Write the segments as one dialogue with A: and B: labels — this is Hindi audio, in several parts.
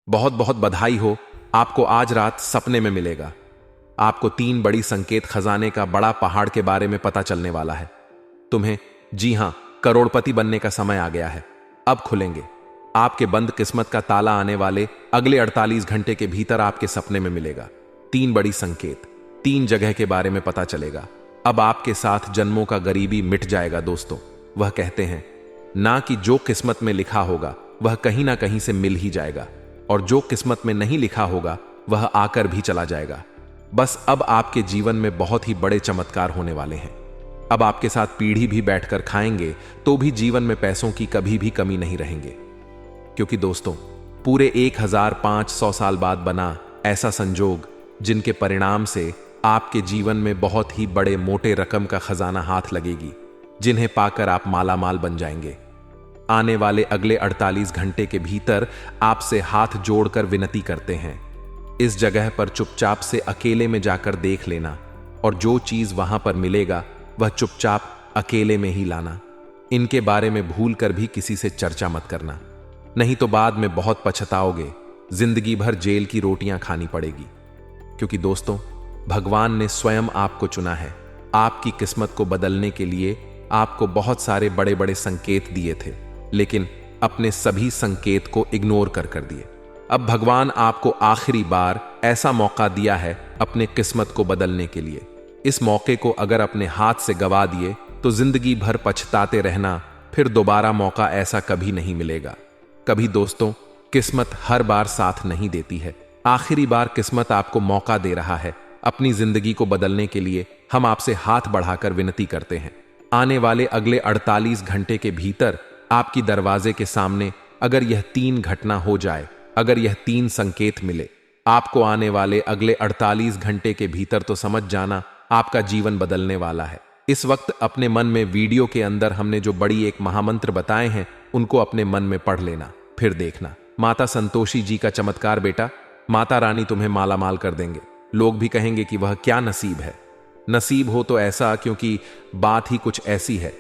A: बहुत बहुत बधाई हो, आपको आज रात सपने में मिलेगा। आपको 3 बड़ी संकेत खजाने का बड़ा पहाड़ के बारे में पता चलने वाला है। तुम्हें, जी हां, करोड़पति बनने का समय आ गया है। अब खुलेंगे आपके बंद किस्मत का ताला। आने वाले अगले 48 घंटे के भीतर आपके सपने में मिलेगा 3 बड़ी संकेत। 3 जगह के बारे में पता चलेगा। अब आपके साथ जन्मों का गरीबी मिट जाएगा दोस्तों। वह कहते हैं ना कि जो किस्मत में लिखा होगा वह कहीं ना कहीं से मिल ही जाएगा, और जो किस्मत में नहीं लिखा होगा वह आकर भी चला जाएगा। बस अब आपके जीवन में बहुत ही बड़े चमत्कार होने वाले हैं। अब आपके साथ पीढ़ी भी बैठकर खाएंगे तो भी जीवन में पैसों की कभी भी कमी नहीं रहेंगे। क्योंकि दोस्तों, पूरे 1500 साल बाद बना ऐसा संजोग जिनके परिणाम से आपके जीवन में बहुत ही बड़े मोटे रकम का खजाना हाथ लगेगी, जिन्हें पाकर आप मालामाल बन जाएंगे। आने वाले अगले 48 घंटे के भीतर आपसे हाथ जोड़कर विनती करते हैं, इस जगह पर चुपचाप से अकेले में जाकर देख लेना, और जो चीज वहां पर मिलेगा वह चुपचाप अकेले में ही लाना। इनके बारे में भूल कर भी किसी से चर्चा मत करना, नहीं तो बाद में बहुत पछताओगे। जिंदगी भर जेल की रोटियां खानी पड़ेगी। क्योंकि दोस्तों, भगवान ने स्वयं आपको चुना है। आपकी किस्मत को बदलने के लिए आपको बहुत सारे बड़े बड़े संकेत दिए थे, लेकिन अपने सभी संकेत को इग्नोर कर दिए। अब भगवान आपको आखिरी बार ऐसा मौका दिया है अपने किस्मत को बदलने के लिए। इस मौके को अगर अपने हाथ से गवा दिए तो जिंदगी भर पछताते रहना, फिर दोबारा मौका ऐसा कभी नहीं मिलेगा। कभी दोस्तों, किस्मत हर बार साथ नहीं देती है। आखिरी बार किस्मत आपको मौका दे रहा है अपनी जिंदगी को बदलने के लिए। हम आपसे हाथ बढ़ाकर विनती करते हैं, आने वाले अगले 48 घंटे के भीतर आपकी दरवाजे के सामने अगर यह 3 घटना हो जाए, अगर यह 3 संकेत मिले आपको आने वाले अगले 48 घंटे के भीतर, तो समझ जाना आपका जीवन बदलने वाला है। इस वक्त अपने मन में वीडियो के अंदर हमने जो बड़ी एक महामंत्र बताए हैं उनको अपने मन में पढ़ लेना, फिर देखना माता संतोषी जी का चमत्कार। बेटा, माता रानी तुम्हें मालामाल कर देंगे। लोग भी कहेंगे कि वह क्या नसीब है। नसीब हो तो ऐसा, क्योंकि बात ही कुछ ऐसी है।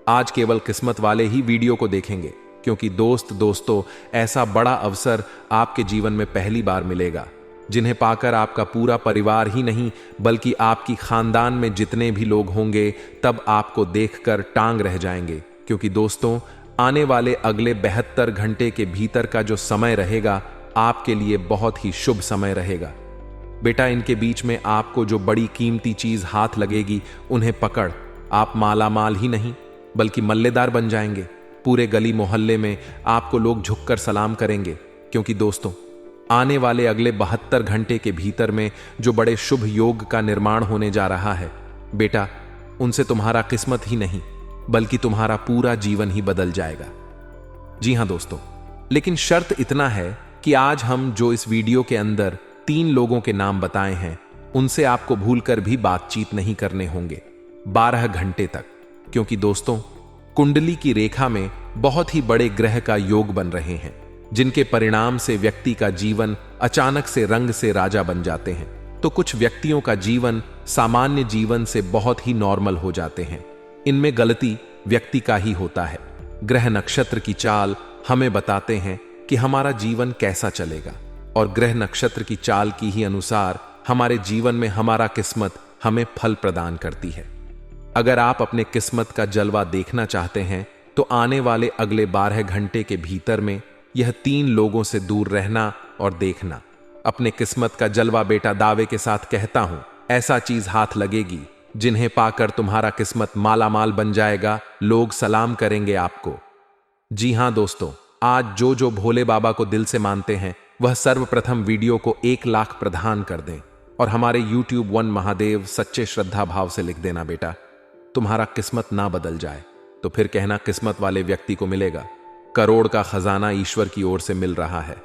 A: आज केवल किस्मत वाले ही वीडियो को देखेंगे, क्योंकि दोस्तों, ऐसा बड़ा अवसर आपके जीवन में पहली बार मिलेगा, जिन्हें पाकर आपका पूरा परिवार ही नहीं बल्कि आपकी खानदान में जितने भी लोग होंगे तब आपको देखकर टांग रह जाएंगे। क्योंकि दोस्तों, आने वाले अगले 72 घंटे के भीतर का जो समय रहेगा आपके लिए बहुत ही शुभ समय रहेगा। बेटा, इनके बीच में आपको जो बड़ी कीमती चीज हाथ लगेगी उन्हें पकड़ आप मालामाल ही नहीं बल्कि मल्लेदार बन जाएंगे। पूरे गली मोहल्ले में आपको लोग झुककर सलाम करेंगे। क्योंकि दोस्तों, आने वाले अगले 72 घंटे के भीतर में जो बड़े शुभ योग का निर्माण होने जा रहा है, बेटा, उनसे तुम्हारा किस्मत ही नहीं बल्कि तुम्हारा पूरा जीवन ही बदल जाएगा। जी हां दोस्तों, लेकिन शर्त इतना है कि आज हम जो इस वीडियो के अंदर 3 लोगों के नाम बताए हैं उनसे आपको भूलकर भी बातचीत नहीं करने होंगे 12 घंटे तक। क्योंकि दोस्तों, कुंडली की रेखा में बहुत ही बड़े ग्रह का योग बन रहे हैं, जिनके परिणाम से व्यक्ति का जीवन अचानक से रंग से राजा बन जाते हैं। तो कुछ व्यक्तियों का जीवन सामान्य जीवन से बहुत ही नॉर्मल हो जाते हैं। इनमें गलती व्यक्ति का ही होता है। ग्रह नक्षत्र की चाल हमें बताते हैं कि हमारा जीवन कैसा चलेगा, और ग्रह नक्षत्र की चाल की ही अनुसार हमारे जीवन में हमारा किस्मत हमें फल प्रदान करती है। अगर आप अपने किस्मत का जलवा देखना चाहते हैं तो आने वाले अगले 12 घंटे के भीतर में यह 3 लोगों से दूर रहना और देखना अपने किस्मत का जलवा। बेटा, दावे के साथ कहता हूं, ऐसा चीज हाथ लगेगी जिन्हें पाकर तुम्हारा किस्मत मालामाल बन जाएगा। लोग सलाम करेंगे आपको। जी हां दोस्तों, आज जो भोले बाबा को दिल से मानते हैं वह सर्वप्रथम वीडियो को 1 लाख प्रदान कर दें, और हमारे YouTube 1 महादेव सच्चे श्रद्धा भाव से लिख देना। बेटा, तुम्हारा किस्मत ना बदल जाए तो फिर कहना किस्मत वाले व्यक्ति को मिलेगा। करोड़ का खजाना ईश्वर की ओर से मिल रहा है।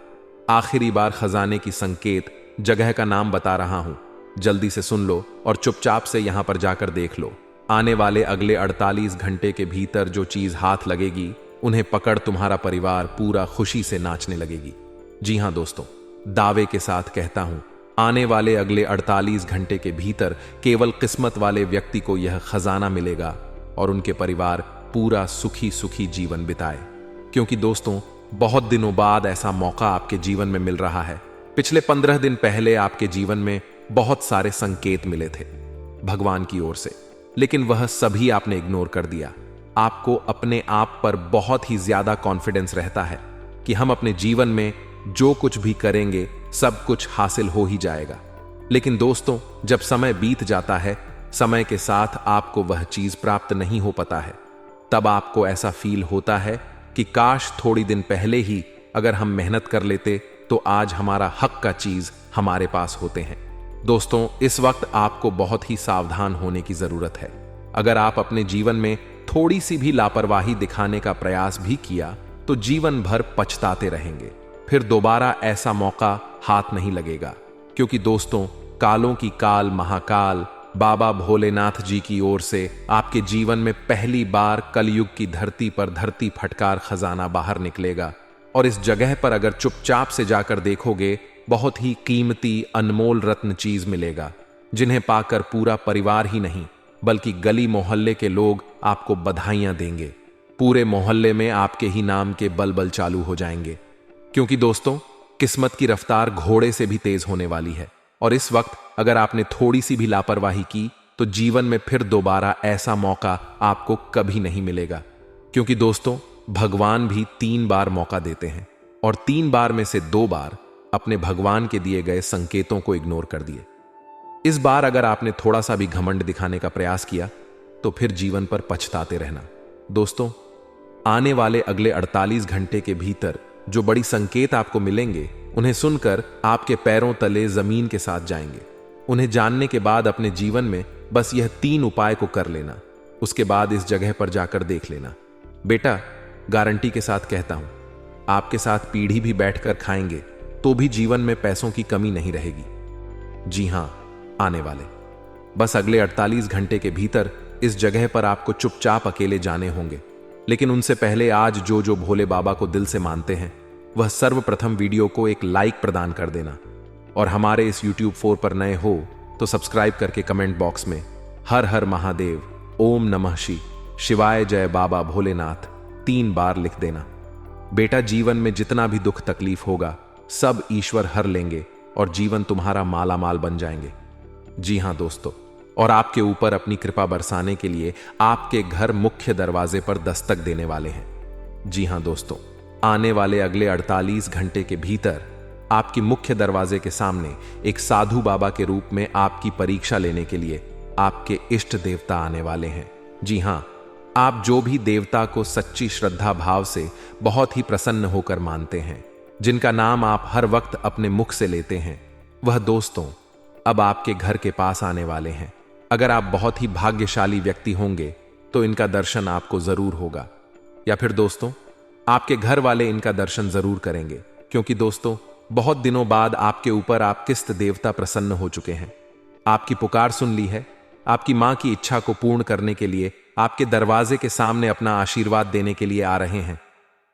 A: आखिरी बार खजाने की संकेत जगह का नाम बता रहा हूं, जल्दी से सुन लो और चुपचाप से यहां पर जाकर देख लो। आने वाले अगले 48 घंटे के भीतर जो चीज हाथ लगेगी उन्हें पकड़ तुम्हारा परिवार पूरा खुशी से नाचने लगेगी। जी हां दोस्तों, दावे के साथ कहता हूं, आने वाले अगले 48 घंटे के भीतर केवल किस्मत वाले व्यक्ति को यह खजाना मिलेगा और उनके परिवार पूरा सुखी सुखी जीवन बिताए। क्योंकि दोस्तों, बहुत दिनों बाद ऐसा मौका आपके जीवन में मिल रहा है। पिछले 15 दिन पहले आपके जीवन में बहुत सारे संकेत मिले थे भगवान की ओर से, लेकिन वह सभी आपने इग्नोर कर दिया। आपको अपने आप पर बहुत ही ज्यादा कॉन्फिडेंस रहता है कि हम अपने जीवन में जो कुछ भी करेंगे सब कुछ हासिल हो ही जाएगा। लेकिन दोस्तों, जब समय बीत जाता है, समय के साथ आपको वह चीज प्राप्त नहीं हो पाता है, तब आपको ऐसा फील होता है कि काश थोड़ी दिन पहले ही अगर हम मेहनत कर लेते तो आज हमारा हक का चीज हमारे पास होते हैं। दोस्तों, इस वक्त आपको बहुत ही सावधान होने की जरूरत है। अगर आप अपने जीवन में थोड़ी सी भी लापरवाही दिखाने का प्रयास भी किया तो जीवन भर पछताते रहेंगे। फिर दोबारा ऐसा मौका हाथ नहीं लगेगा, क्योंकि दोस्तों, कालों की काल महाकाल बाबा भोलेनाथ जी की ओर से आपके जीवन में पहली बार कलयुग की धरती पर धरती फटकार खजाना बाहर निकलेगा। और इस जगह पर अगर चुपचाप से जाकर देखोगे, बहुत ही कीमती अनमोल रत्न चीज मिलेगा, जिन्हें पाकर पूरा परिवार ही नहीं बल्कि गली मोहल्ले के लोग आपको बधाइयां देंगे। पूरे मोहल्ले में आपके ही नाम के बलबल चालू हो जाएंगे, क्योंकि दोस्तों, किस्मत की रफ्तार घोड़े से भी तेज होने वाली है। और इस वक्त अगर आपने थोड़ी सी भी लापरवाही की तो जीवन में फिर दोबारा ऐसा मौका आपको कभी नहीं मिलेगा, क्योंकि दोस्तों, भगवान भी 3 बार मौका देते हैं और 3 बार में से 2 बार अपने भगवान के दिए गए संकेतों को इग्नोर कर दिए। इस बार अगर आपने थोड़ा सा भी घमंड दिखाने का प्रयास किया तो फिर जीवन पर पछताते रहना। दोस्तों, आने वाले अगले 48 घंटे के भीतर जो बड़ी संकेत आपको मिलेंगे, उन्हें सुनकर आपके पैरों तले जमीन के साथ जाएंगे। उन्हें जानने के बाद अपने जीवन में बस यह 3 उपाय को कर लेना। उसके बाद इस जगह पर जाकर देख लेना। बेटा, गारंटी के साथ कहता हूं, आपके साथ पीढ़ी भी बैठकर खाएंगे तो भी जीवन में पैसों की कमी नहीं रहेगी। जी हां, आने वाले बस अगले 48 घंटे के भीतर इस जगह पर आपको चुपचाप अकेले जाने होंगे। लेकिन उनसे पहले आज जो भोले बाबा को दिल से मानते हैं, वह सर्वप्रथम वीडियो को एक लाइक प्रदान कर देना। और हमारे इस YouTube 4 पर नए हो तो सब्सक्राइब करके कमेंट बॉक्स में हर हर महादेव, ओम नमः शिवाय, जय बाबा भोलेनाथ 3 बार लिख देना। बेटा, जीवन में जितना भी दुख तकलीफ होगा सब ईश्वर हर लेंगे और जीवन तुम्हारा माला माल बन जाएंगे। जी हां दोस्तों, और आपके ऊपर अपनी कृपा बरसाने के लिए आपके घर मुख्य दरवाजे पर दस्तक देने वाले हैं। जी हां दोस्तों, आने वाले अगले 48 घंटे के भीतर आपकी मुख्य दरवाजे के सामने एक साधु बाबा के रूप में आपकी परीक्षा लेने के लिए आपके इष्ट देवता आने वाले हैं। जी हां, आप जो भी देवता को सच्ची श्रद्धा भाव से बहुत ही प्रसन्न होकर मानते हैं, जिनका नाम आप हर वक्त अपने मुख से लेते हैं, वह दोस्तों अब आपके घर के पास आने वाले हैं। अगर आप बहुत ही भाग्यशाली व्यक्ति होंगे तो इनका दर्शन आपको जरूर होगा, या फिर दोस्तों आपके घर वाले इनका दर्शन जरूर करेंगे, क्योंकि दोस्तों बहुत दिनों बाद आपके ऊपर आप किस्त देवता प्रसन्न हो चुके हैं। आपकी पुकार सुन ली है। आपकी मां की इच्छा को पूर्ण करने के लिए आपके दरवाजे के सामने अपना आशीर्वाद देने के लिए आ रहे हैं।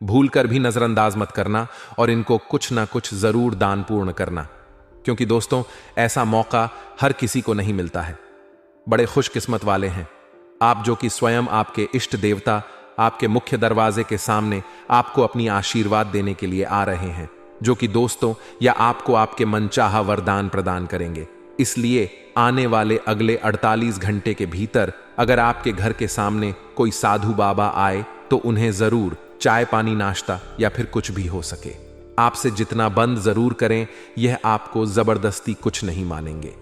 A: भूलकर भी नजरअंदाज मत करना और इनको कुछ ना कुछ जरूर दान पूर्ण करना, क्योंकि दोस्तों ऐसा मौका हर किसी को नहीं मिलता है। बड़े खुशकिस्मत वाले हैं आप, जो कि स्वयं आपके इष्ट देवता आपके मुख्य दरवाजे के सामने आपको अपनी आशीर्वाद देने के लिए आ रहे हैं, जो कि दोस्तों या आपको आपके मनचाहा वरदान प्रदान करेंगे। इसलिए आने वाले अगले 48 घंटे के भीतर अगर आपके घर के सामने कोई साधु बाबा आए तो उन्हें जरूर चाय पानी नाश्ता या फिर कुछ भी हो सके आपसे जितना बंद जरूर करें। यह आपको जबरदस्ती कुछ नहीं मानेंगे,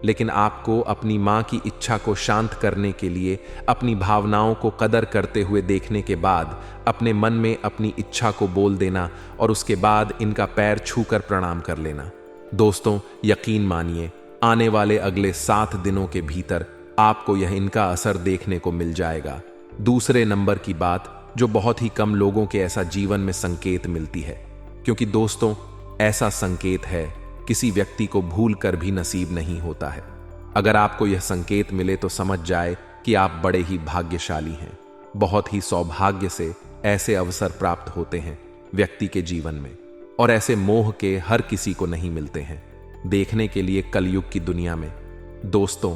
A: लेकिन आपको अपनी मां की इच्छा को शांत करने के लिए अपनी भावनाओं को कदर करते हुए देखने के बाद अपने मन में अपनी इच्छा को बोल देना और उसके बाद इनका पैर छूकर प्रणाम कर लेना। दोस्तों यकीन मानिए, आने वाले अगले 7 दिनों के भीतर आपको यह इनका असर देखने को मिल जाएगा। दूसरे नंबर की बात, जो बहुत ही कम लोगों के ऐसा जीवन में संकेत मिलती है, क्योंकि दोस्तों ऐसा संकेत है किसी व्यक्ति को भूल कर भी नसीब नहीं होता है। अगर आपको यह संकेत मिले तो समझ जाए कि आप बड़े ही भाग्यशाली हैं। बहुत ही सौभाग्य से ऐसे अवसर प्राप्त होते हैं व्यक्ति के जीवन में, और ऐसे मोह के हर किसी को नहीं मिलते हैं देखने के लिए कलयुग की दुनिया में। दोस्तों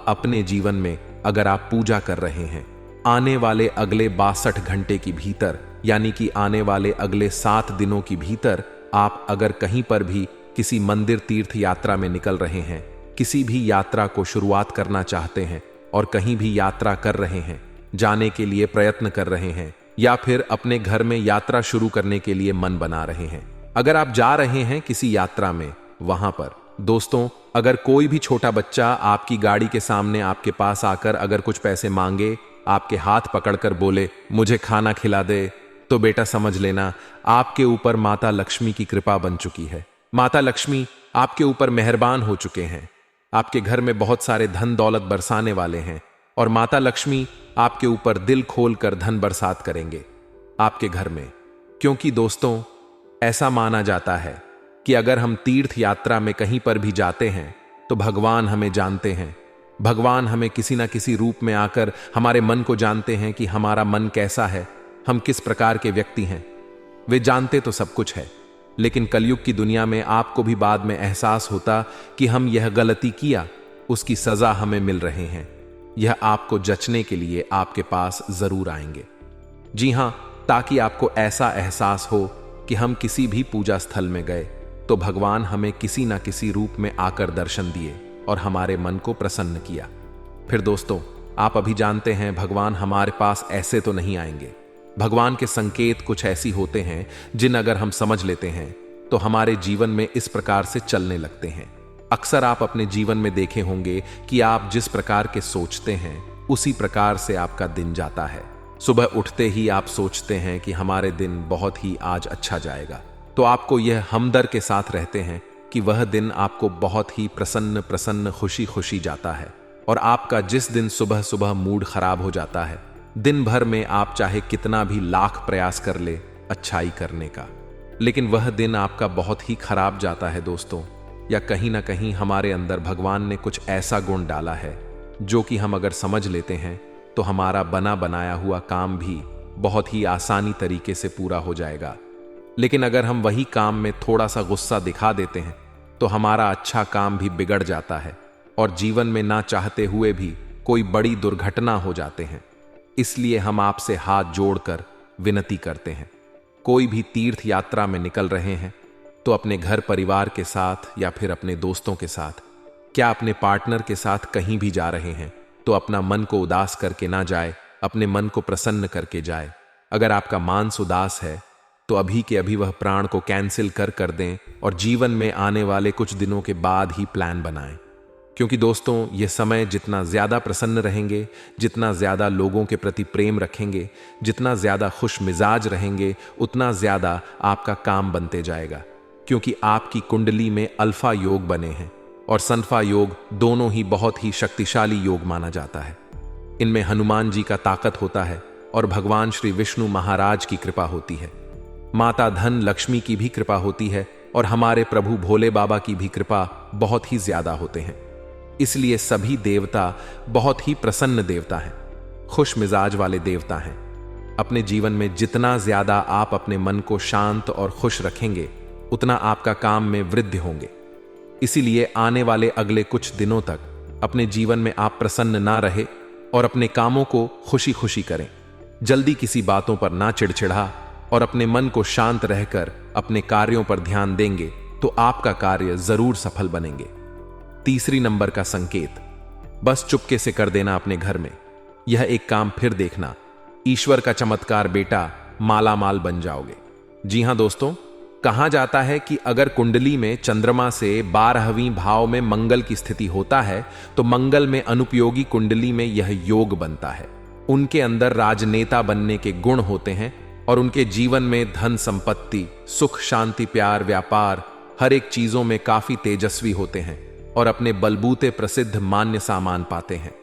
A: अपने जीवन में अगर आप पूजा कर रहे हैं, आने वाले अगले 62 घंटे के भीतर यानी कि आने वाले अगले 7 दिनों के भीतर आप अगर कहीं पर भी किसी मंदिर तीर्थ यात्रा में निकल रहे हैं, किसी भी यात्रा को शुरुआत करना चाहते हैं और कहीं भी यात्रा कर रहे हैं, जाने के लिए प्रयत्न कर रहे हैं या फिर अपने घर में यात्रा शुरू करने के लिए मन बना रहे हैं, अगर आप जा रहे हैं किसी यात्रा में, वहां पर दोस्तों अगर कोई भी छोटा बच्चा आपकी गाड़ी के सामने आपके पास आकर अगर कुछ पैसे मांगे, आपके हाथ पकड़कर बोले मुझे खाना खिला दे, तो बेटा समझ लेना आपके ऊपर माता लक्ष्मी की कृपा बन चुकी है। माता लक्ष्मी आपके ऊपर मेहरबान हो चुके हैं, आपके घर में बहुत सारे धन दौलत बरसाने वाले हैं और माता लक्ष्मी आपके ऊपर दिल खोल कर धन बरसात करेंगे आपके घर में। क्योंकि दोस्तों ऐसा माना जाता है कि अगर हम तीर्थ यात्रा में कहीं पर भी जाते हैं तो भगवान हमें जानते हैं, भगवान हमें किसी ना किसी रूप में आकर हमारे मन को जानते हैं कि हमारा मन कैसा है, हम किस प्रकार के व्यक्ति हैं। वे जानते तो सब कुछ है, लेकिन कलयुग की दुनिया में आपको भी बाद में एहसास होता कि हम यह गलती किया, उसकी सजा हमें मिल रहे हैं। यह आपको जचने के लिए आपके पास जरूर आएंगे। जी हां, ताकि आपको ऐसा एहसास हो कि हम किसी भी पूजा स्थल में गए तो भगवान हमें किसी ना किसी रूप में आकर दर्शन दिए और हमारे मन को प्रसन्न किया। फिर दोस्तों आप अभी जानते हैं भगवान हमारे पास ऐसे तो नहीं आएंगे। भगवान के संकेत कुछ ऐसी होते हैं जिन अगर हम समझ लेते हैं तो हमारे जीवन में इस प्रकार से चलने लगते हैं। अक्सर आप अपने जीवन में देखे होंगे कि आप जिस प्रकार के सोचते हैं उसी प्रकार से आपका दिन जाता है। सुबह उठते ही आप सोचते हैं कि हमारे दिन बहुत ही आज अच्छा जाएगा, तो आपको यह हमदर्द के साथ रहते हैं कि वह दिन आपको बहुत ही प्रसन्न खुशी खुशी जाता है और आपका जिस दिन सुबह सुबह मूड खराब हो जाता है, दिन भर में आप चाहे कितना भी लाख प्रयास कर ले अच्छाई करने का, लेकिन वह दिन आपका बहुत ही खराब जाता है दोस्तों। या कहीं ना कहीं हमारे अंदर भगवान ने कुछ ऐसा गुण डाला है जो कि हम अगर समझ लेते हैं तो हमारा बना बनाया हुआ काम भी बहुत ही आसानी तरीके से पूरा हो जाएगा। लेकिन अगर हम वही काम में थोड़ा सा गुस्सा दिखा देते हैं तो हमारा अच्छा काम भी बिगड़ जाता है और जीवन में ना चाहते हुए भी कोई बड़ी दुर्घटना हो जाते हैं। इसलिए हम आपसे हाथ जोड़कर विनती करते हैं, कोई भी तीर्थ यात्रा में निकल रहे हैं तो अपने घर परिवार के साथ या फिर अपने दोस्तों के साथ, क्या अपने पार्टनर के साथ कहीं भी जा रहे हैं तो अपना मन को उदास करके ना जाए, अपने मन को प्रसन्न करके जाए। अगर आपका मानस उदास है तो अभी के अभी वह प्राण को कैंसिल कर दें और जीवन में आने वाले कुछ दिनों के बाद ही प्लान बनाएं। क्योंकि दोस्तों ये समय जितना ज्यादा प्रसन्न रहेंगे, जितना ज्यादा लोगों के प्रति प्रेम रखेंगे, जितना ज्यादा खुश मिजाज रहेंगे, उतना ज्यादा आपका काम बनते जाएगा। क्योंकि आपकी कुंडली में अल्फा योग बने हैं और सनफा योग दोनों ही बहुत ही शक्तिशाली योग माना जाता है। इनमें हनुमान जी का ताकत होता है और भगवान श्री विष्णु महाराज की कृपा होती है, माता धन लक्ष्मी की भी कृपा होती है और हमारे प्रभु भोले बाबा की भी कृपा बहुत ही ज्यादा होते हैं। इसलिए सभी देवता बहुत ही प्रसन्न देवता हैं, खुश मिजाज वाले देवता हैं। अपने जीवन में जितना ज्यादा आप अपने मन को शांत और खुश रखेंगे उतना आपका काम में वृद्धि होंगे। इसीलिए आने वाले अगले कुछ दिनों तक अपने जीवन में आप प्रसन्न ना रहे और अपने कामों को खुशी खुशी करें। जल्दी किसी बातों पर ना चिड़चिड़ा और अपने मन को शांत रहकर अपने कार्यों पर ध्यान देंगे तो आपका कार्य जरूर सफल बनेंगे। तीसरी नंबर का संकेत, बस चुपके से कर देना अपने घर में। यह एक काम फिर देखना, ईश्वर का चमत्कार बेटा, माला माल बन जाओगे। जी हां दोस्तों, कहा जाता है कि अगर कुंडली में चंद्रमा से 12वीं भाव में मंगल की स्थिति होता है तो मंगल में अनुपयोगी कुंडली में यह योग बनता है। उनके अंदर राजनेता बनने के गुण होते हैं और उनके जीवन में धन संपत्ति, सुख शांति प्यार व्यापार हर एक चीजों में काफी तेजस्वी होते हैं और अपने बलबूते प्रसिद्ध मान्य सामान पाते हैं।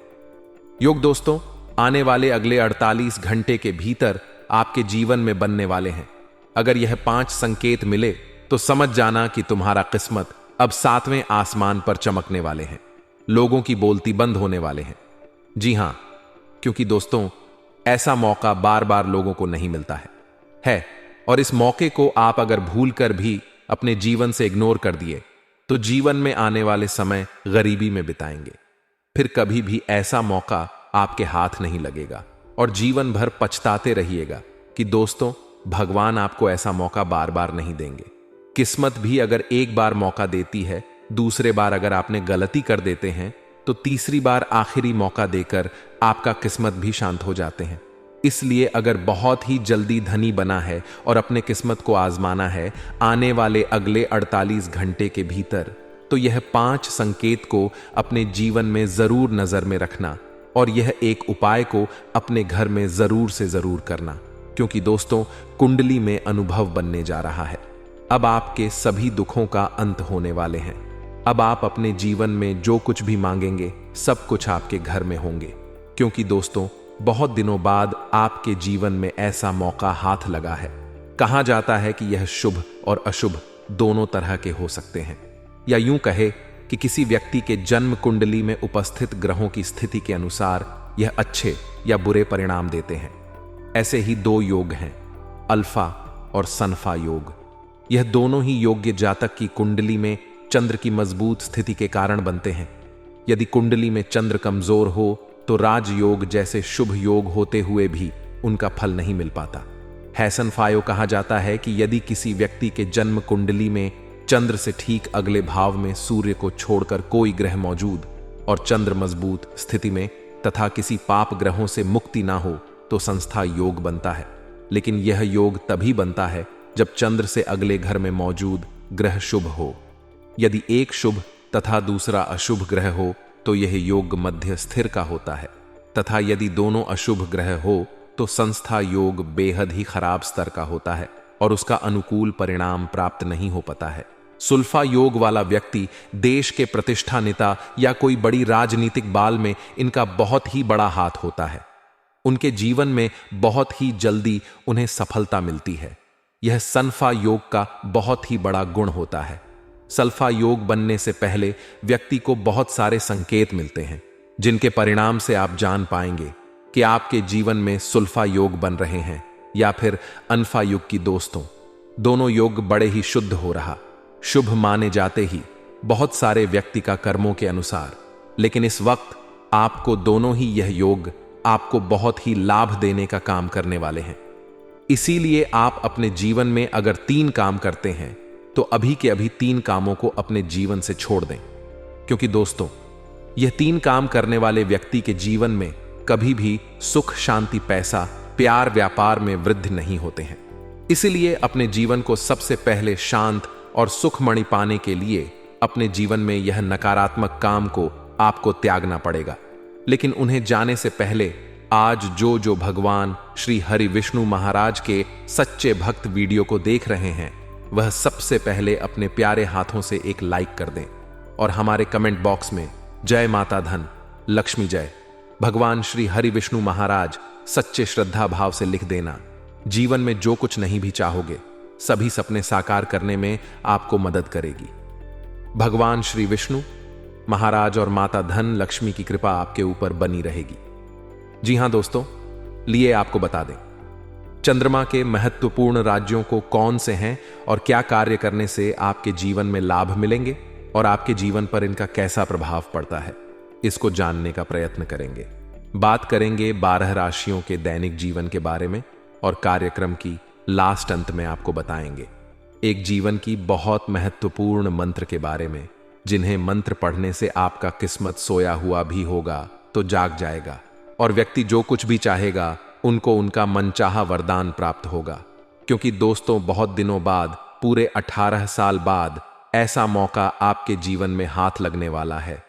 A: योग दोस्तों आने वाले अगले 48 घंटे के भीतर आपके जीवन में बनने वाले हैं। अगर यह 5 संकेत मिले तो समझ जाना कि तुम्हारा किस्मत अब 7वें आसमान पर चमकने वाले हैं, लोगों की बोलती बंद होने वाले हैं। जी हां, क्योंकि दोस्तों ऐसा मौका बार बार लोगों को नहीं मिलता है और इस मौके को आप अगर भूल कर भी अपने जीवन से इग्नोर कर दिए तो जीवन में आने वाले समय गरीबी में बिताएंगे। फिर कभी भी ऐसा मौका आपके हाथ नहीं लगेगा और जीवन भर पछताते रहिएगा कि दोस्तों भगवान आपको ऐसा मौका बार बार नहीं देंगे। किस्मत भी अगर एक बार मौका देती है, दूसरे बार अगर आपने गलती कर देते हैं, तो तीसरी बार आखिरी मौका देकर आपका किस्मत भी शांत हो जाते हैं। इसलिए अगर बहुत ही जल्दी धनी बना है और अपने किस्मत को आजमाना है आने वाले अगले 48 घंटे के भीतर, तो यह 5 संकेत को अपने जीवन में जरूर नजर में रखना और यह एक उपाय को अपने घर में जरूर से जरूर करना, क्योंकि दोस्तों कुंडली में अनुभव बनने जा रहा है। अब आपके सभी दुखों का अंत होने वाले हैं। अब आप अपने जीवन में जो कुछ भी मांगेंगे सब कुछ आपके घर में होंगे, क्योंकि दोस्तों बहुत दिनों बाद आपके जीवन में ऐसा मौका हाथ लगा है। कहा जाता है कि यह शुभ और अशुभ दोनों तरह के हो सकते हैं, या यूं कहे कि किसी व्यक्ति के जन्म कुंडली में उपस्थित ग्रहों की स्थिति के अनुसार यह अच्छे या बुरे परिणाम देते हैं। ऐसे ही 2 योग हैं, अल्फा और सनफा योग। यह दोनों ही योग्य जातक की कुंडली में चंद्र की मजबूत स्थिति के कारण बनते हैं। यदि कुंडली में चंद्र कमजोर हो तो राजयोग जैसे शुभ योग होते हुए भी उनका फल नहीं मिल पाता। हैसनफायो कहा जाता है कि यदि किसी व्यक्ति के जन्म कुंडली में चंद्र से ठीक अगले भाव में सूर्य को छोड़कर कोई ग्रह मौजूद और चंद्र मजबूत स्थिति में तथा किसी पाप ग्रहों से मुक्ति ना हो तो संस्था योग बनता है। लेकिन यह योग तभी बनता है जब चंद्र से अगले घर में मौजूद ग्रह शुभ हो। यदि एक शुभ तथा दूसरा अशुभ ग्रह हो तो यह योग मध्य स्थिर का होता है, तथा यदि दोनों अशुभ ग्रह हो तो संस्था योग बेहद ही खराब स्तर का होता है और उसका अनुकूल परिणाम प्राप्त नहीं हो पाता है। सुल्फा योग वाला व्यक्ति देश के प्रतिष्ठा नेता या कोई बड़ी राजनीतिक बाल में इनका बहुत ही बड़ा हाथ होता है। उनके जीवन में बहुत ही जल्दी उन्हें सफलता मिलती है। यह सनफा योग का बहुत ही बड़ा गुण होता है। सल्फा योग बनने से पहले व्यक्ति को बहुत सारे संकेत मिलते हैं, जिनके परिणाम से आप जान पाएंगे कि आपके जीवन में सुल्फा योग बन रहे हैं या फिर अनफा युग की। दोस्तों दोनों योग बड़े ही शुद्ध हो रहा, शुभ माने जाते ही बहुत सारे व्यक्ति का कर्मों के अनुसार। लेकिन इस वक्त आपको दोनों ही यह योग आपको बहुत ही लाभ देने का काम करने वाले हैं। इसीलिए आप अपने जीवन में अगर 3 काम करते हैं तो अभी के अभी 3 कामों को अपने जीवन से छोड़ दें, क्योंकि दोस्तों यह 3 काम करने वाले व्यक्ति के जीवन में कभी भी सुख, शांति, पैसा, प्यार, व्यापार में वृद्धि नहीं होते हैं। इसलिए अपने जीवन को सबसे पहले शांत और सुखमणि पाने के लिए अपने जीवन में यह नकारात्मक काम को आपको त्यागना पड़ेगा। लेकिन उन्हें जाने से पहले आज जो भगवान श्री हरि विष्णु महाराज के सच्चे भक्त वीडियो को देख रहे हैं, वह सबसे पहले अपने प्यारे हाथों से एक लाइक कर दें और हमारे कमेंट बॉक्स में जय माता धन लक्ष्मी जय भगवान श्री हरि विष्णु महाराज सच्चे श्रद्धा भाव से लिख देना। जीवन में जो कुछ नहीं भी चाहोगे सभी सपने साकार करने में आपको मदद करेगी। भगवान श्री विष्णु महाराज और माता धन लक्ष्मी की कृपा आपके ऊपर बनी रहेगी। जी हां दोस्तों, लिए आपको बता दें चंद्रमा के महत्वपूर्ण राज्यों को कौन से हैं और क्या कार्य करने से आपके जीवन में लाभ मिलेंगे और आपके जीवन पर इनका कैसा प्रभाव पड़ता है, इसको जानने का प्रयत्न करेंगे। बात करेंगे 12 राशियों के दैनिक जीवन के बारे में और कार्यक्रम की लास्ट अंत में आपको बताएंगे एक जीवन की बहुत महत्वपूर्ण मंत्र के बारे में, जिन्हें मंत्र पढ़ने से आपका किस्मत सोया हुआ भी होगा तो जाग जाएगा और व्यक्ति जो कुछ भी चाहेगा उनको उनका मनचाहा वरदान प्राप्त होगा। क्योंकि दोस्तों बहुत दिनों बाद, पूरे 18 साल बाद ऐसा मौका आपके जीवन में हाथ लगने वाला है।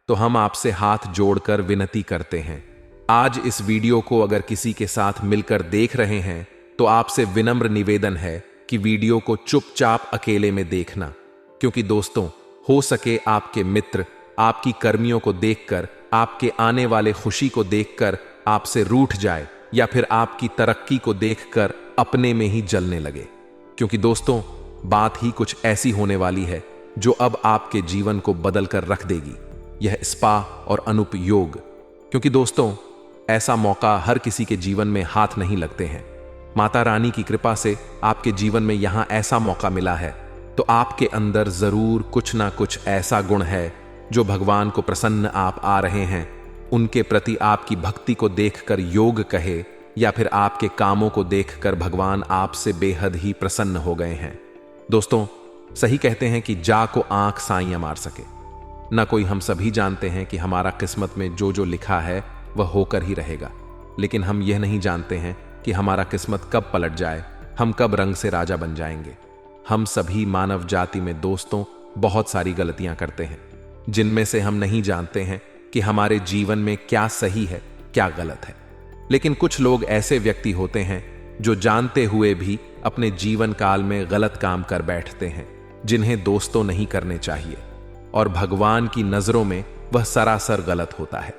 A: तो हम आपसे हाथ जोड़कर विनती करते हैं, आज इस वीडियो को अगर किसी के साथ मिलकर देख रहे हैं तो आपसे विनम्र निवेदन है कि वीडियो को चुपचाप अकेले में देखना, क्योंकि दोस्तों हो सके आपके मित्र आपकी कर्मियों को देखकर, आपके आने वाले खुशी को देखकर आपसे रूठ जाए या फिर आपकी तरक्की को देखकर अपने में ही जलने लगे। क्योंकि दोस्तों बात ही कुछ ऐसी होने वाली है जो अब आपके जीवन को बदल कर रख देगी, यह स्पा और अनुप योग। क्योंकि दोस्तों ऐसा मौका हर किसी के जीवन में हाथ नहीं लगते हैं। माता रानी की कृपा से आपके जीवन में यहां ऐसा मौका मिला है, तो आपके अंदर जरूर कुछ ना कुछ ऐसा गुण है जो भगवान को प्रसन्न आप आ रहे हैं। उनके प्रति आपकी भक्ति को देखकर योग कहे या फिर आपके कामों को देखकर भगवान आपसे बेहद ही प्रसन्न हो गए हैं। दोस्तों, सही कहते हैं कि जा को आंख साइयां मार सके ना कोई। हम सभी जानते हैं कि हमारा किस्मत में जो जो लिखा है वह होकर ही रहेगा, लेकिन हम यह नहीं जानते हैं कि हमारा किस्मत कब पलट जाए, हम कब रंग से राजा बन जाएंगे। हम सभी मानव जाति में दोस्तों बहुत सारी गलतियां करते हैं, जिनमें से हम नहीं जानते हैं कि हमारे जीवन में क्या सही है क्या गलत है। लेकिन कुछ लोग ऐसे व्यक्ति होते हैं जो जानते हुए भी अपने जीवन काल में गलत काम कर बैठते हैं, जिन्हें दोस्तों नहीं करने चाहिए, और भगवान की नजरों में वह सरासर गलत होता है।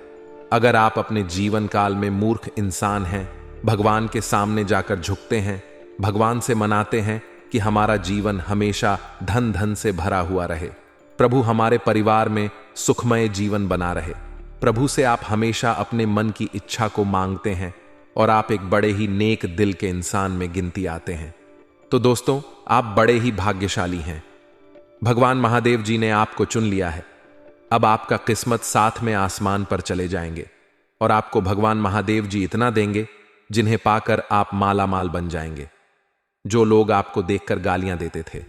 A: अगर आप अपने जीवन काल में मूर्ख इंसान हैं, भगवान के सामने जाकर झुकते हैं, भगवान से मनाते हैं कि हमारा जीवन हमेशा धन धन से भरा हुआ रहे, प्रभु हमारे परिवार में सुखमय जीवन बना रहे, प्रभु से आप हमेशा अपने मन की इच्छा को मांगते हैं और आप एक बड़े ही नेक दिल के इंसान में गिनती आते हैं, तो दोस्तों आप बड़े ही भाग्यशाली हैं। भगवान महादेव जी ने आपको चुन लिया है। अब आपका किस्मत साथ में आसमान पर चले जाएंगे और आपको भगवान महादेव जी इतना देंगे जिन्हें पाकर आप माला माल बन जाएंगे। जो लोग आपको देखकर गालियां देते थे,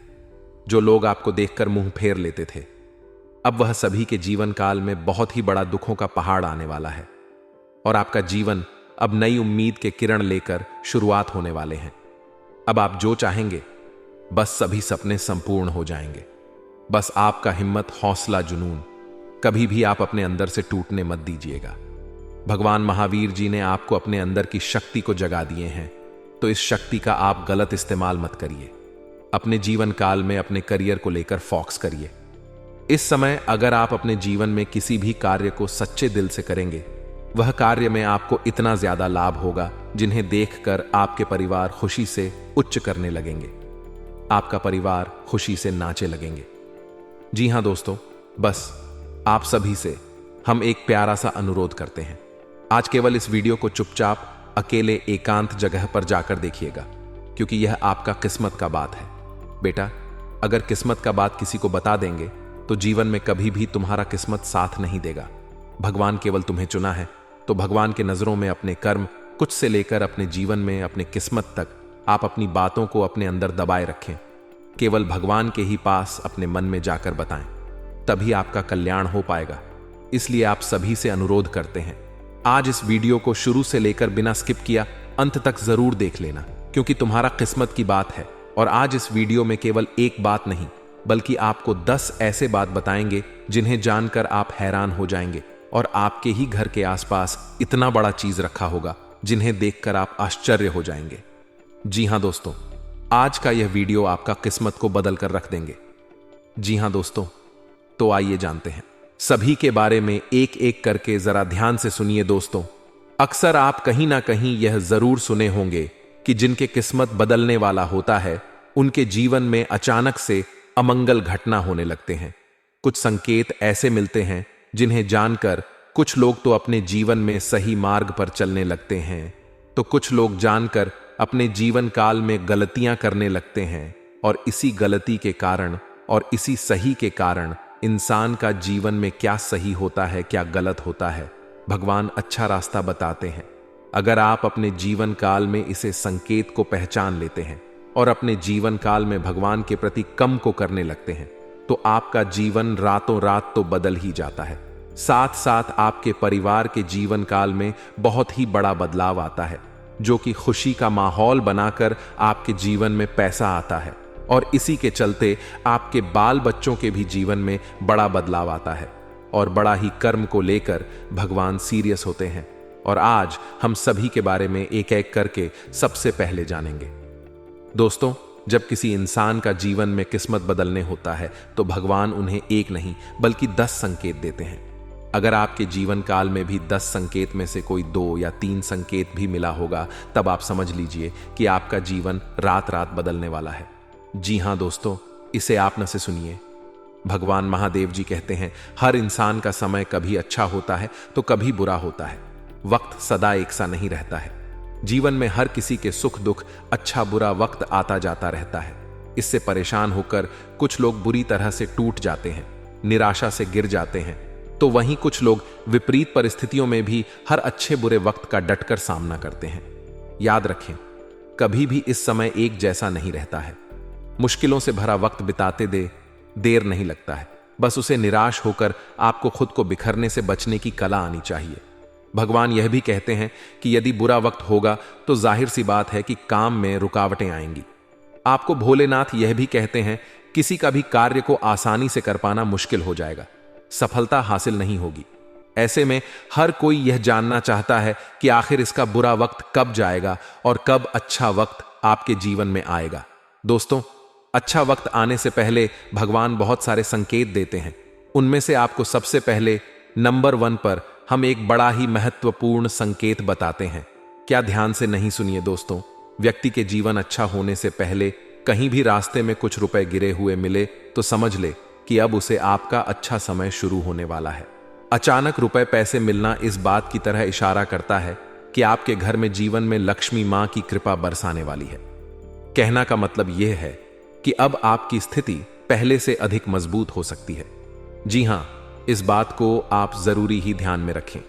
A: जो लोग आपको देखकर मुंह फेर लेते थे, अब वह सभी के जीवन काल में बहुत ही बड़ा दुखों का पहाड़ आने वाला है और आपका जीवन अब नई उम्मीद के किरण लेकर शुरुआत होने वाले हैं। अब आप जो चाहेंगे बस सभी सपने संपूर्ण हो जाएंगे। बस आपका हिम्मत, हौसला, जुनून कभी भी आप अपने अंदर से टूटने मत दीजिएगा। भगवान महावीर जी ने आपको अपने अंदर की शक्ति को जगा दिए हैं, तो इस शक्ति का आप गलत इस्तेमाल मत करिए। अपने जीवन काल में अपने करियर को लेकर फोकस करिए। इस समय अगर आप अपने जीवन में किसी भी कार्य को सच्चे दिल से करेंगे, वह कार्य में आपको इतना ज्यादा लाभ होगा जिन्हें देखकर आपके परिवार खुशी से उच्च करने लगेंगे, आपका परिवार खुशी से नाचे लगेंगे। जी हां दोस्तों, बस आप सभी से हम एक प्यारा सा अनुरोध करते हैं। आज केवल इस वीडियो को चुपचाप अकेले एकांत जगह पर जाकर देखिएगा, क्योंकि यह आपका किस्मत का बात है। बेटा, अगर किस्मत का बात किसी को बता देंगे तो जीवन में कभी भी तुम्हारा किस्मत साथ नहीं देगा। भगवान केवल तुम्हें चुना है, तो भगवान के नजरों में अपने कर्म कुछ से लेकर अपने जीवन में अपने किस्मत तक आप अपनी बातों को अपने अंदर दबाए रखें। केवल भगवान के ही पास अपने मन में जाकर बताएं, तभी आपका कल्याण हो पाएगा। इसलिए आप सभी से अनुरोध करते हैं, आज इस वीडियो को शुरू से लेकर बिना स्किप किया अंत तक जरूर देख लेना, क्योंकि तुम्हारा किस्मत की बात है। और आज इस वीडियो में केवल एक बात नहीं, बल्कि आपको 10 ऐसे बात बताएंगे जिन्हें जानकर आप हैरान हो जाएंगे, और आपके ही घर के आसपास इतना बड़ा चीज रखा होगा जिन्हें देखकर आप आश्चर्य हो जाएंगे। जी हां दोस्तों, आज का यह वीडियो आपका किस्मत को बदल कर रख देंगे। जी हां दोस्तों, तो आइए जानते हैं सभी के बारे में एक एक करके। जरा ध्यान से सुनिए दोस्तों। अक्सर आप कहीं ना कहीं यह जरूर सुने होंगे कि जिनके किस्मत बदलने वाला होता है, उनके जीवन में अचानक से अमंगल घटना होने लगते हैं। कुछ संकेत ऐसे मिलते हैं जिन्हें जानकर कुछ लोग तो अपने जीवन में सही मार्ग पर चलने लगते हैं, तो कुछ लोग जानकर अपने जीवन काल में गलतियां करने लगते हैं, और इसी गलती के कारण और इसी सही के कारण इंसान का जीवन में क्या सही होता है क्या गलत होता है, भगवान अच्छा रास्ता बताते हैं। अगर आप अपने जीवन काल में इसे संकेत को पहचान लेते हैं और अपने जीवन काल में भगवान के प्रति कम को करने लगते हैं, तो आपका जीवन रातों रात तो बदल ही जाता है। साथ साथ आपके परिवार के जीवन काल में बहुत ही बड़ा बदलाव आता है, जो कि खुशी का माहौल बनाकर आपके जीवन में पैसा आता है, और इसी के चलते आपके बाल बच्चों के भी जीवन में बड़ा बदलाव आता है, और बड़ा ही कर्म को लेकर भगवान सीरियस होते हैं। और आज हम सभी के बारे में एक एक करके सबसे पहले जानेंगे। दोस्तों, जब किसी इंसान का जीवन में किस्मत बदलने होता है, तो भगवान उन्हें एक नहीं बल्कि 10 संकेत देते हैं। अगर आपके जीवन काल में भी 10 संकेत में से कोई 2 या 3 संकेत भी मिला होगा, तब आप समझ लीजिए कि आपका जीवन रात रात बदलने वाला है। जी हां दोस्तों, इसे आप न से सुनिए। भगवान महादेव जी कहते हैं, हर इंसान का समय कभी अच्छा होता है तो कभी बुरा होता है। वक्त सदा एक सा नहीं रहता है। जीवन में हर किसी के सुख दुख, अच्छा बुरा वक्त आता जाता रहता है। इससे परेशान होकर कुछ लोग बुरी तरह से टूट जाते हैं, निराशा से गिर जाते हैं, तो वहीं कुछ लोग विपरीत परिस्थितियों में भी हर अच्छे बुरे वक्त का डटकर सामना करते हैं। याद रखें, कभी भी इस समय एक जैसा नहीं रहता है। मुश्किलों से भरा वक्त बिताते देर नहीं लगता है। बस उसे निराश होकर आपको खुद को बिखरने से बचने की कला आनी चाहिए। भगवान यह भी कहते हैं कि यदि बुरा वक्त होगा तो जाहिर सी बात है कि काम में रुकावटें आएंगी। आपको भोलेनाथ यह भी कहते हैं, किसी का भी कार्य को आसानी से कर पाना मुश्किल हो जाएगा, सफलता हासिल नहीं होगी। ऐसे में हर कोई यह जानना चाहता है कि आखिर इसका बुरा वक्त कब जाएगा और कब अच्छा वक्त आपके जीवन में आएगा। दोस्तों, अच्छा वक्त आने से पहले भगवान बहुत सारे संकेत देते हैं। उनमें से आपको सबसे पहले नंबर 1 पर हम एक बड़ा ही महत्वपूर्ण संकेत बताते हैं। क्या ध्यान से नहीं सुनिए दोस्तों। व्यक्ति के जीवन अच्छा होने से पहले कहीं भी रास्ते में कुछ रुपए गिरे हुए मिले तो समझ ले कि अब उसे आपका अच्छा समय शुरू होने वाला है। अचानक रुपए पैसे मिलना इस बात की तरह इशारा करता है कि आपके घर में जीवन में लक्ष्मी मां की कृपा बरसाने वाली है। कहना का मतलब यह है कि अब आपकी स्थिति पहले से अधिक मजबूत हो सकती है। जी हां, इस बात को आप जरूरी ही ध्यान में रखें।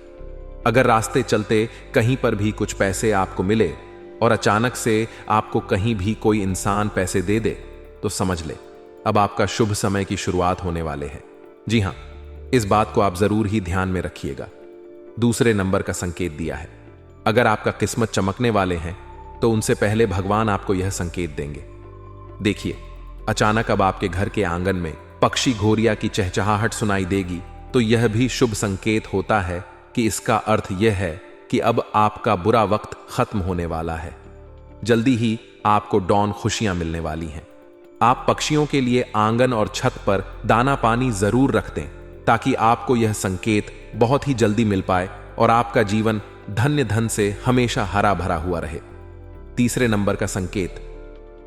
A: अगर रास्ते चलते कहीं पर भी कुछ पैसे आपको मिले और अचानक से आपको कहीं भी कोई इंसान पैसे दे दे तो समझ ले अब आपका शुभ समय की शुरुआत होने वाले हैं। जी हां, इस बात को आप जरूर ही ध्यान में रखिएगा। दूसरे नंबर का संकेत दिया है। अगर आपका किस्मत चमकने वाले हैं तो उनसे पहले भगवान आपको यह संकेत देंगे। देखिए, अचानक अब आपके घर के आंगन में पक्षी घोरिया की चहचहाहट सुनाई देगी तो यह भी शुभ संकेत होता है कि इसका अर्थ यह है कि अब आपका बुरा वक्त खत्म होने वाला है। जल्दी ही आपको डॉन खुशियां मिलने वाली हैं। आप पक्षियों के लिए आंगन और छत पर दाना पानी जरूर रख दें ताकि आपको यह संकेत बहुत ही जल्दी मिल पाए और आपका जीवन धन्य धन से हमेशा हरा भरा हुआ रहे। तीसरे नंबर का संकेत,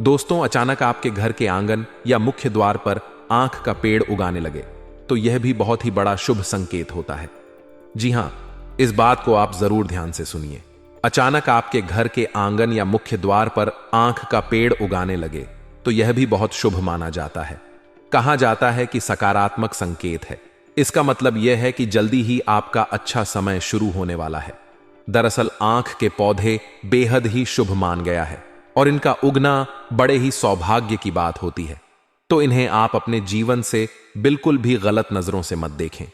A: दोस्तों, अचानक आपके घर के आंगन या मुख्य द्वार पर आंख का पेड़ उगाने लगे तो यह भी बहुत ही बड़ा शुभ संकेत होता है। जी हां, इस बात को आप जरूर ध्यान से सुनिए। अचानक आपके घर के आंगन या मुख्य द्वार पर आंख का पेड़ उगाने लगे तो यह भी बहुत शुभ माना जाता है। कहा जाता है कि सकारात्मक संकेत है। इसका मतलब यह है कि जल्दी ही आपका अच्छा समय शुरू होने वाला है। दरअसल आंख के पौधे बेहद ही शुभ मान गया है और इनका उगना बड़े ही सौभाग्य की बात होती है, तो इन्हें आप अपने जीवन से बिल्कुल भी गलत नजरों से मत देखें।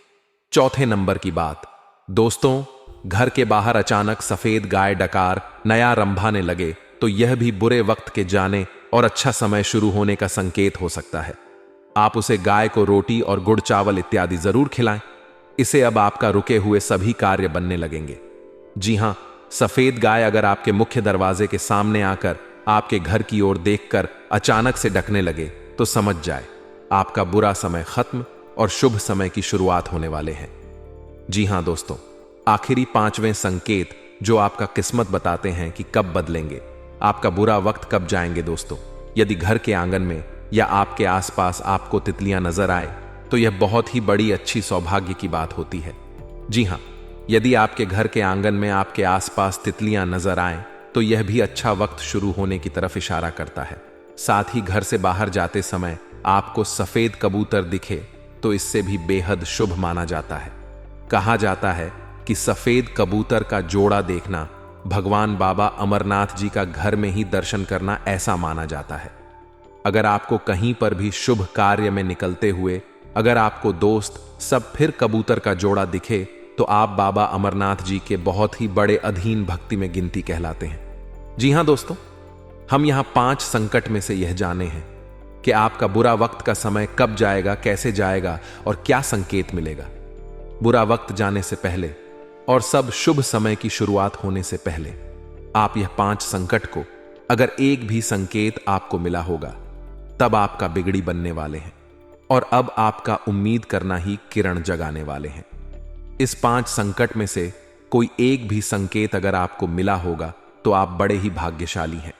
A: चौथे नंबर की बात, दोस्तों, घर के बाहर अचानक सफेद गाय डकार नया रंभाने लगे तो यह भी बुरे वक्त के जाने और अच्छा समय शुरू होने का संकेत हो सकता है। आप उसे गाय को रोटी और गुड़ चावल इत्यादि जरूर खिलाएं। इसे अब आपका रुके हुए सभी कार्य बनने लगेंगे। जी हां, सफेद गाय अगर आपके मुख्य दरवाजे के सामने आकर आपके घर की ओर देखकर अचानक से डकने लगे तो समझ जाए आपका बुरा समय खत्म और शुभ समय की शुरुआत होने वाले हैं। जी हां दोस्तों, आखिरी 5वें संकेत जो आपका किस्मत बताते हैं कि कब बदलेंगे, आपका बुरा वक्त कब जाएंगे। दोस्तों, यदि घर के आंगन में या आपके आसपास आपको तितलियां नजर आए तो यह बहुत ही बड़ी अच्छी सौभाग्य की बात होती है। जी हां, यदि आपके घर के आंगन में आपके आसपास तितलियां नजर आएं तो यह भी अच्छा वक्त शुरू होने की तरफ इशारा करता है। साथ ही घर से बाहर जाते समय आपको सफेद कबूतर दिखे तो इससे भी बेहद शुभ माना जाता है। कहा जाता है कि सफेद कबूतर का जोड़ा देखना भगवान बाबा अमरनाथ जी का घर में ही दर्शन करना ऐसा माना जाता है। अगर आपको कहीं पर भी शुभ कार्य में निकलते हुए अगर आपको दोस्त सब फिर कबूतर का जोड़ा दिखे तो आप बाबा अमरनाथ जी के बहुत ही बड़े अधीन भक्ति में गिनती कहलाते हैं। जी हां दोस्तों, हम यहां 5 संकट में से यह जाने हैं कि आपका बुरा वक्त का समय कब जाएगा, कैसे जाएगा और क्या संकेत मिलेगा। बुरा वक्त जाने से पहले और सब शुभ समय की शुरुआत होने से पहले आप यह 5 संकट को अगर एक भी संकेत आपको मिला होगा तब आपका बिगड़ी बनने वाले हैं और अब आपका उम्मीद करना ही किरण जगाने वाले हैं। इस 5 संकट में से कोई एक भी संकेत अगर आपको मिला होगा तो आप बड़े ही भाग्यशाली हैं।